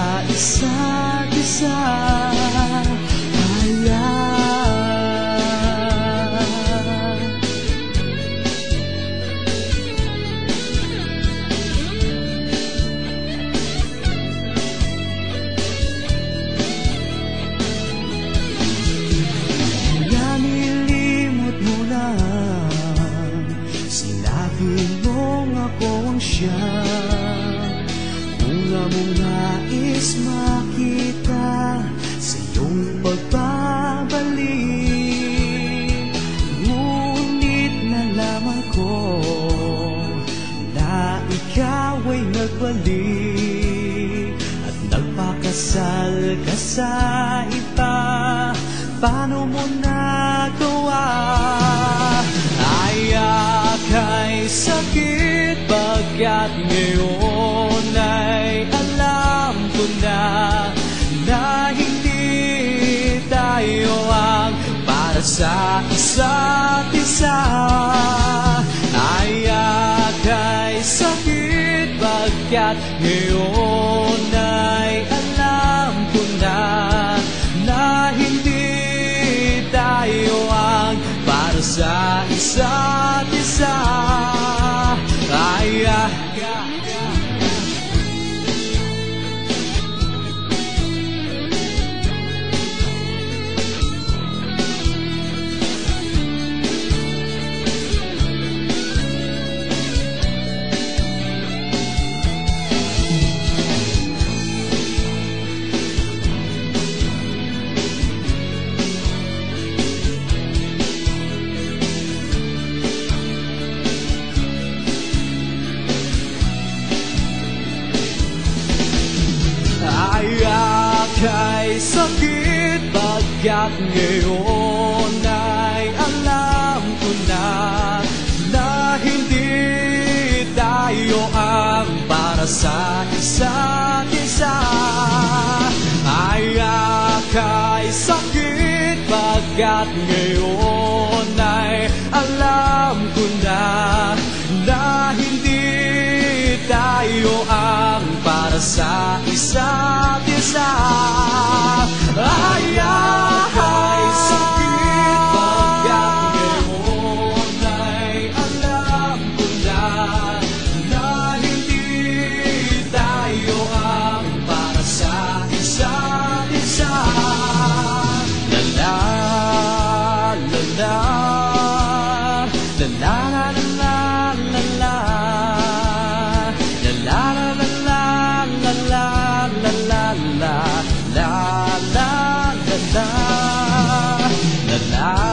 Sa isa't isa ay aka'y sakit, bagkat ngayon ay alam ko na na hindi tayo ang para sa isa't isa. Ay aka'y sakit, bagkat ngayon ay alam ko na na hindi tayo ang para sa isa't isa. Ay aka'y sakit, bagkat ngayon ay alam ko na na hindi tayo ang para sa isa't isa. Ay sakit, bagkat ngayon ay alam ko na na hindi tayo ang para sa isa't isa. La la la la la la la la la la la la la